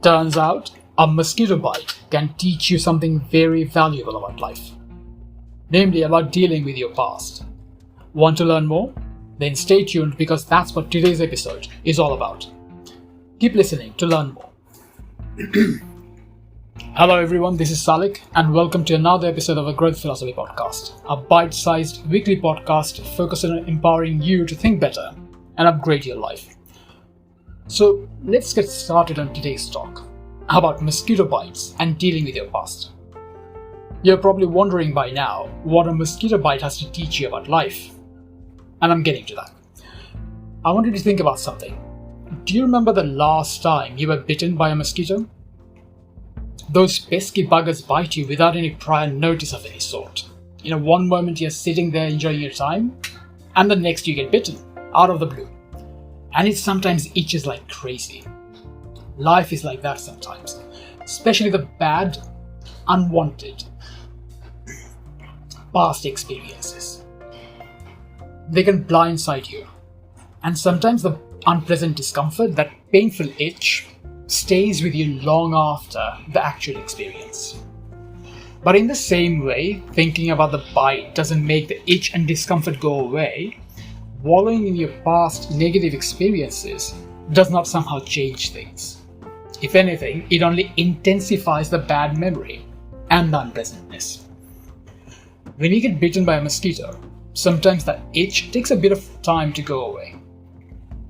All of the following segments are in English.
Turns out, a mosquito bite can teach you something very valuable about life, namely about dealing with your past. Want to learn more? Then stay tuned because that's what today's episode is all about. Keep listening to learn more. Hello everyone, this is Salik and welcome to another episode of a Growth Philosophy podcast, a bite-sized weekly podcast focused on empowering you to think better and upgrade your life. So let's get started on today's talk about mosquito bites and dealing with your past. You're probably wondering by now what a mosquito bite has to teach you about life, and I'm getting to that. I want you to think about something. Do you remember the last time you were bitten by a mosquito? Those pesky buggers bite you without any prior notice of any sort. One moment you're sitting there enjoying your time, and the next you get bitten, out of the blue. And it sometimes itches like crazy. Life is like that sometimes, especially the bad, unwanted past experiences. They can blindside you, and sometimes the unpleasant discomfort, that painful itch, stays with you long after the actual experience. But in the same way, thinking about the bite doesn't make the itch and discomfort go away, wallowing in your past negative experiences does not somehow change things. If anything, it only intensifies the bad memory and the unpleasantness. When you get bitten by a mosquito, sometimes the itch takes a bit of time to go away.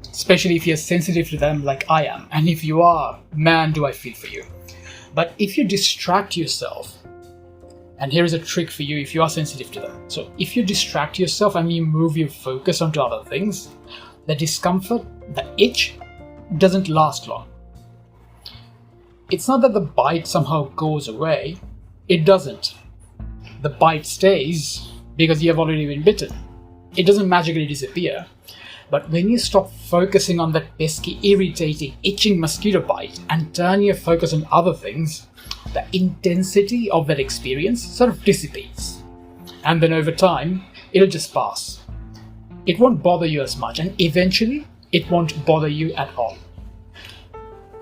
Especially if you're sensitive to them like I am, and if you are, man do I feel for you. But if you distract yourself, and here is a trick for you if you are sensitive to them. So if you distract yourself and you move your focus onto other things, the discomfort, the itch, doesn't last long. It's not that the bite somehow goes away. It doesn't. The bite stays because you have already been bitten. It doesn't magically disappear. But when you stop focusing on that pesky, irritating, itching mosquito bite and turn your focus on other things, the intensity of that experience sort of dissipates. And then over time, it'll just pass. It won't bother you as much, and eventually, it won't bother you at all.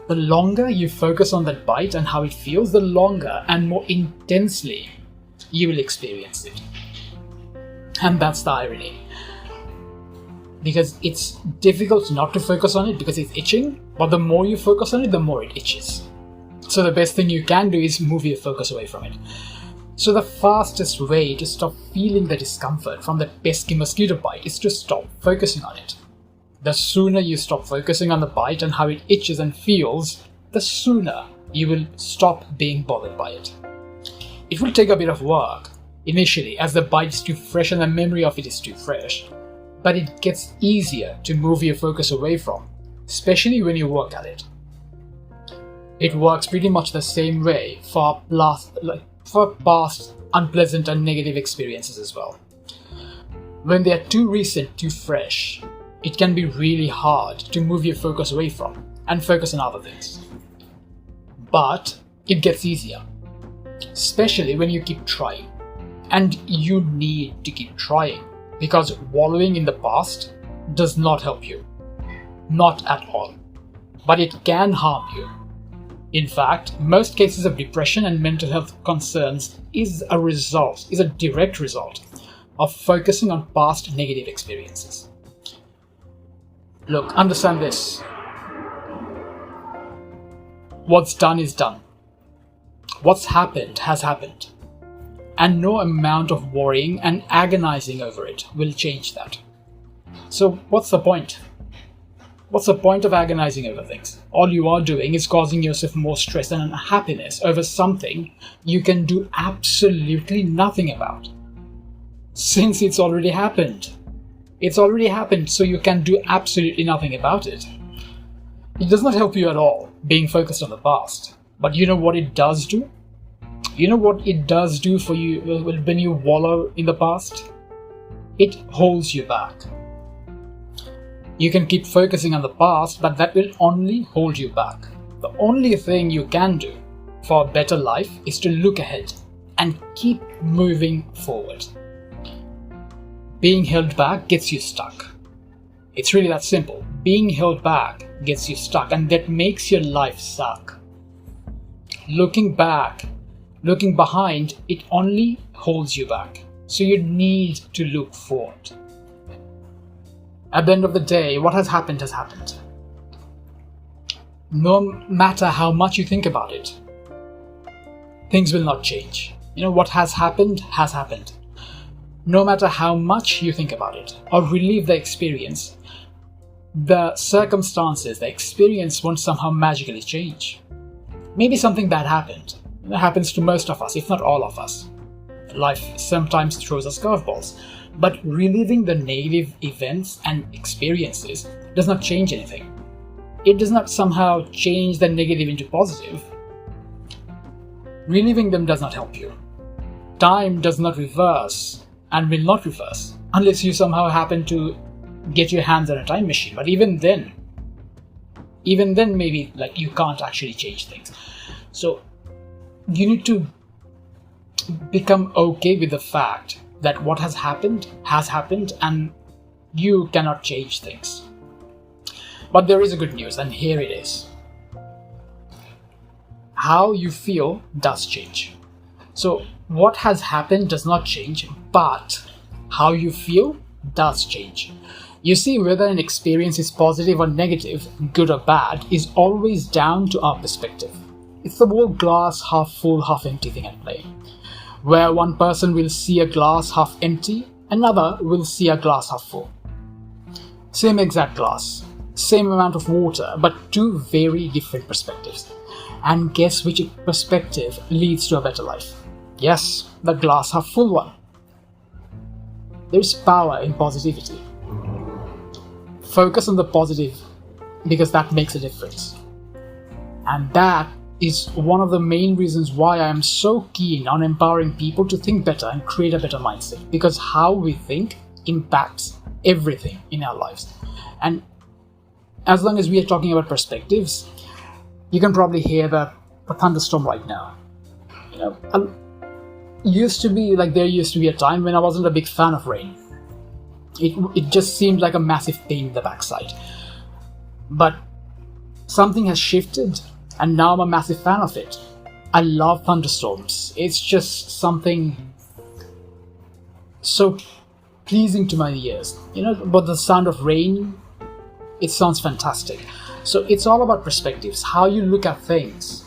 The longer you focus on that bite and how it feels, the longer and more intensely you will experience it. And that's the irony. Because it's difficult not to focus on it because it's itching, but the more you focus on it, the more it itches. So the best thing you can do is move your focus away from it. So the fastest way to stop feeling the discomfort from that pesky mosquito bite is to stop focusing on it. The sooner you stop focusing on the bite and how it itches and feels, the sooner you will stop being bothered by it. It will take a bit of work initially as the bite is too fresh and the memory of it is too fresh. But it gets easier to move your focus away from, especially when you work at it. It works pretty much the same way for past unpleasant and negative experiences as well. When they are too recent, too fresh, it can be really hard to move your focus away from and focus on other things. But it gets easier, especially when you keep trying. And you need to keep trying. Because wallowing in the past does not help you. Not at all. But it can harm you. In fact, most cases of depression and mental health concerns is a direct result of focusing on past negative experiences. Look, understand this. What's done is done. What's happened has happened. And no amount of worrying and agonizing over it will change that. So what's the point? What's the point of agonizing over things? All you are doing is causing yourself more stress and unhappiness over something you can do absolutely nothing about. Since it's already happened. It's already happened, so you can do absolutely nothing about it. It does not help you at all being focused on the past. But you know what it does do? You know what it does do for you when you wallow in the past? It holds you back. You can keep focusing on the past, but that will only hold you back. The only thing you can do for a better life is to look ahead and keep moving forward. Being held back gets you stuck. It's really that simple. Being held back gets you stuck, and that makes your life suck. looking back, looking behind, it only holds you back. So you need to look forward. At the end of the day, what has happened has happened. No matter how much you think about it, things will not change. What has happened has happened. No matter how much you think about it or relive the experience, the circumstances, the experience won't somehow magically change. Maybe something bad happened. It happens to most of us, if not all of us. Life sometimes throws us curveballs, but reliving the negative events and experiences does not change anything. It does not somehow change the negative into positive. Reliving them does not help you. Time does not reverse and will not reverse unless you somehow happen to get your hands on a time machine. But even then maybe you can't actually change things. So you need to become okay with the fact that what has happened and you cannot change things. But there is a good news, and here it is. How you feel does change. So what has happened does not change, but how you feel does change. You see, whether an experience is positive or negative, good or bad, is always down to our perspective. It's the whole glass half full, half empty thing at play. Where one person will see a glass half empty, another will see a glass half full. Same exact glass, same amount of water, but two very different perspectives. And guess which perspective leads to a better life? Yes, the glass half full one. There's power in positivity. Focus on the positive because that makes a difference. And that is one of the main reasons why I am so keen on empowering people to think better and create a better mindset, because how we think impacts everything in our lives. And as long as we are talking about perspectives, you can probably hear the thunderstorm right now. There used to be a time when I wasn't a big fan of rain. It just seemed like a massive pain in the backside. But something has shifted, and now I'm a massive fan of it. I love thunderstorms. It's just something so pleasing to my ears. But the sound of rain, it sounds fantastic. So it's all about perspectives, how you look at things.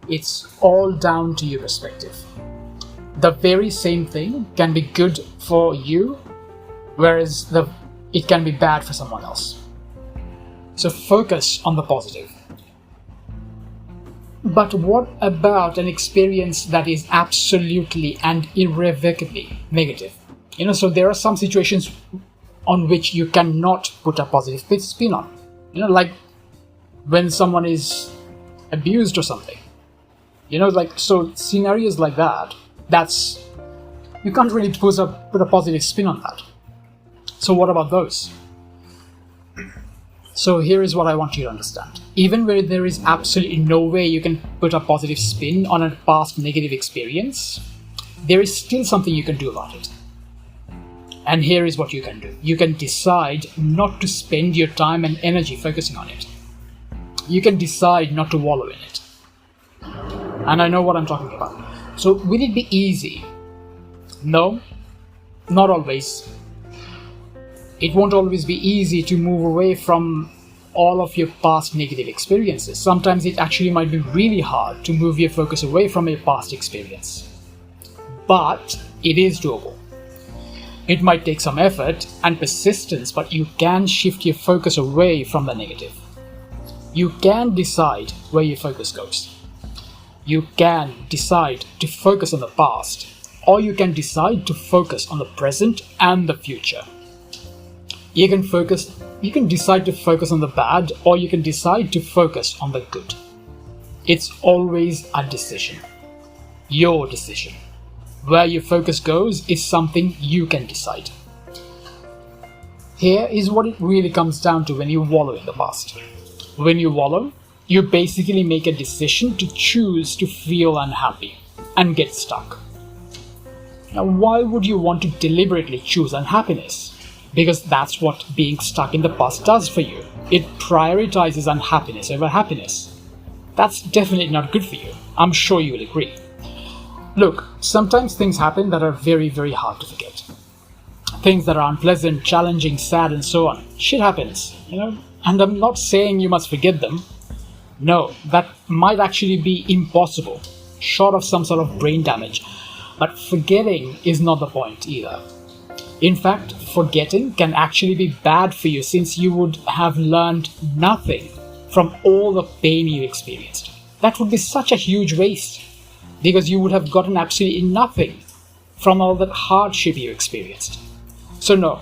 It's all down to your perspective. The very same thing can be good for you, whereas it can be bad for someone else. So focus on the positive. But what about an experience that is absolutely and irrevocably negative? So there are some situations on which you cannot put a positive spin on. Like when someone is abused or something. So scenarios like that, you can't really put a positive spin on that. So what about those? So here is what I want you to understand. Even where there is absolutely no way you can put a positive spin on a past negative experience, there is still something you can do about it. And here is what you can do. You can decide not to spend your time and energy focusing on it. You can decide not to wallow in it. And I know what I'm talking about. So will it be easy? No, not always. It won't always be easy to move away from all of your past negative experiences. Sometimes it actually might be really hard to move your focus away from your past experience. But it is doable. It might take some effort and persistence, but you can shift your focus away from the negative. You can decide where your focus goes. You can decide to focus on the past, or you can decide to focus on the present and the future. You can decide to focus on the bad, or you can decide to focus on the good. It's always a decision. Your decision. Where your focus goes is something you can decide. Here is what it really comes down to when you wallow in the past. When you wallow, you basically make a decision to choose to feel unhappy and get stuck. Now, why would you want to deliberately choose unhappiness? Because that's what being stuck in the past does for you. It prioritizes unhappiness over happiness. That's definitely not good for you. I'm sure you will agree. Look, sometimes things happen that are very, very hard to forget. Things that are unpleasant, challenging, sad, and so on. Shit happens, And I'm not saying you must forget them. No, that might actually be impossible, short of some sort of brain damage. But forgetting is not the point either. In fact, forgetting can actually be bad for you, since you would have learned nothing from all the pain you experienced. That would be such a huge waste, because you would have gotten absolutely nothing from all that hardship you experienced. So no,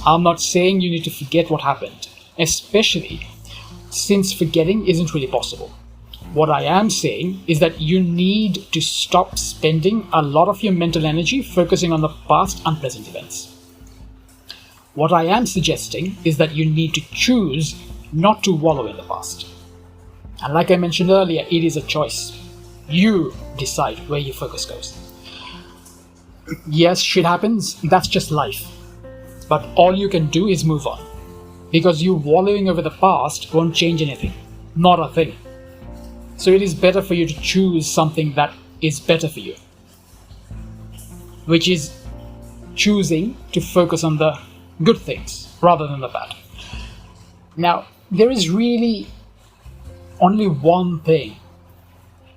I'm not saying you need to forget what happened, especially since forgetting isn't really possible. What I am saying is that you need to stop spending a lot of your mental energy focusing on the past unpleasant events. What I am suggesting is that you need to choose not to wallow in the past. And like I mentioned earlier, it is a choice. You decide where your focus goes. Yes, shit happens, that's just life. But all you can do is move on. Because you wallowing over the past won't change anything. Not a thing. So it is better for you to choose something that is better for you. Which is choosing to focus on the good things rather than the bad. Now, there is really only one thing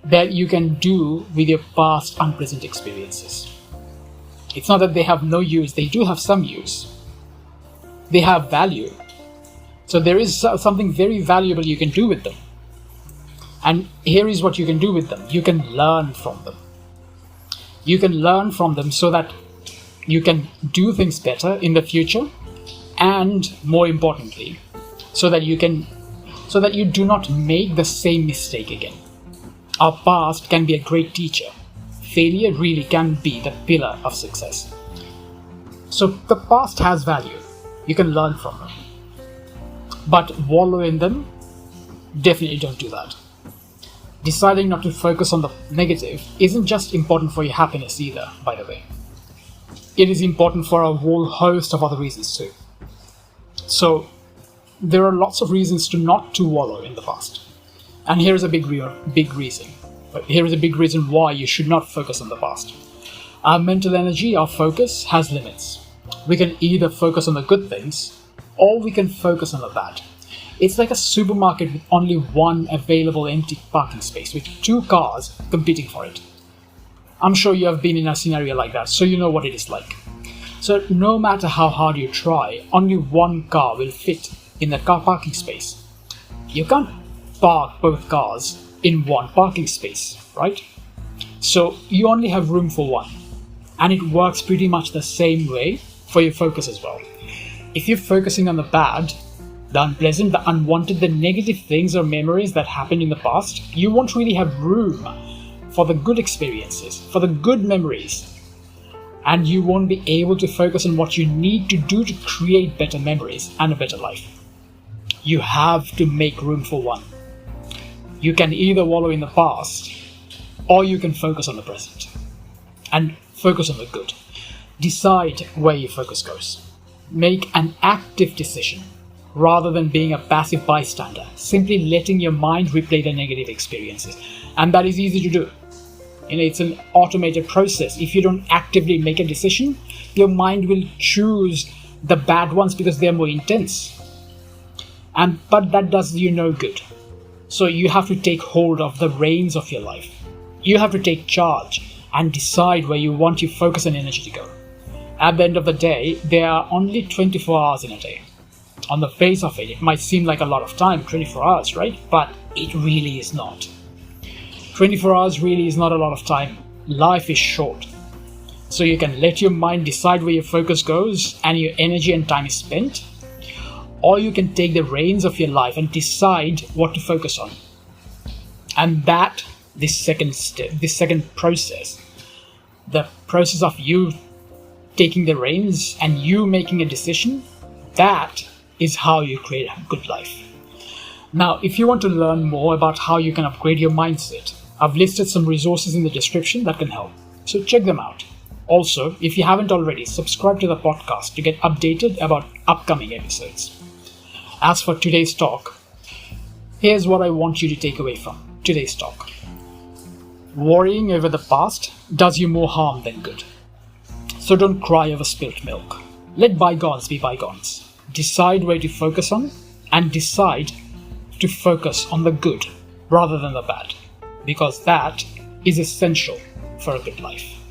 that you can do with your past unpleasant experiences. It's not that they have no use, they do have some use. They have value. So there is something very valuable you can do with them. And here is what you can do with them. You can learn from them. You can learn from them so that you can do things better in the future, and more importantly, so that you do not make the same mistake again. Our past can be a great teacher. Failure really can be the pillar of success. So the past has value. You can learn from them. But wallow in them, definitely don't do that. Deciding not to focus on the negative isn't just important for your happiness either, by the way. It is important for a whole host of other reasons too. So, there are lots of reasons not to wallow in the past. And here is a big reason. Here is a big reason why you should not focus on the past. Our mental energy, our focus, has limits. We can either focus on the good things, or we can focus on the bad. It's like a supermarket with only one available empty parking space, with two cars competing for it. I'm sure you have been in a scenario like that, so you know what it is like. So no matter how hard you try, only one car will fit in the car parking space. You can't park both cars in one parking space, right? So you only have room for one. And it works pretty much the same way for your focus as well. If you're focusing on the bad, the unpleasant, the unwanted, the negative things or memories that happened in the past, you won't really have room for the good experiences, for the good memories. And you won't be able to focus on what you need to do to create better memories and a better life. You have to make room for one. You can either wallow in the past, or you can focus on the present. And focus on the good. Decide where your focus goes. Make an active decision, rather than being a passive bystander, simply letting your mind replay the negative experiences. And that is easy to do. It's an automated process. If you don't actively make a decision, your mind will choose the bad ones because they're more intense. But that does you no good. So you have to take hold of the reins of your life. You have to take charge and decide where you want your focus and energy to go. At the end of the day, there are only 24 hours in a day. On the face of it, it might seem like a lot of time, 24 hours, right? But it really is not. 24 hours really is not a lot of time. Life is short. So you can let your mind decide where your focus goes and your energy and time is spent, or you can take the reins of your life and decide what to focus on. And this second process, the process of you taking the reins and you making a decision, that is how you create a good life. Now, if you want to learn more about how you can upgrade your mindset, I've listed some resources in the description that can help. So check them out. Also, if you haven't already, subscribe to the podcast to get updated about upcoming episodes. As for today's talk, here's what I want you to take away from. today's talk. Worrying over the past does you more harm than good. So don't cry over spilt milk. Let bygones be bygones. Decide where to focus on, and decide to focus on the good rather than the bad, because that is essential for a good life.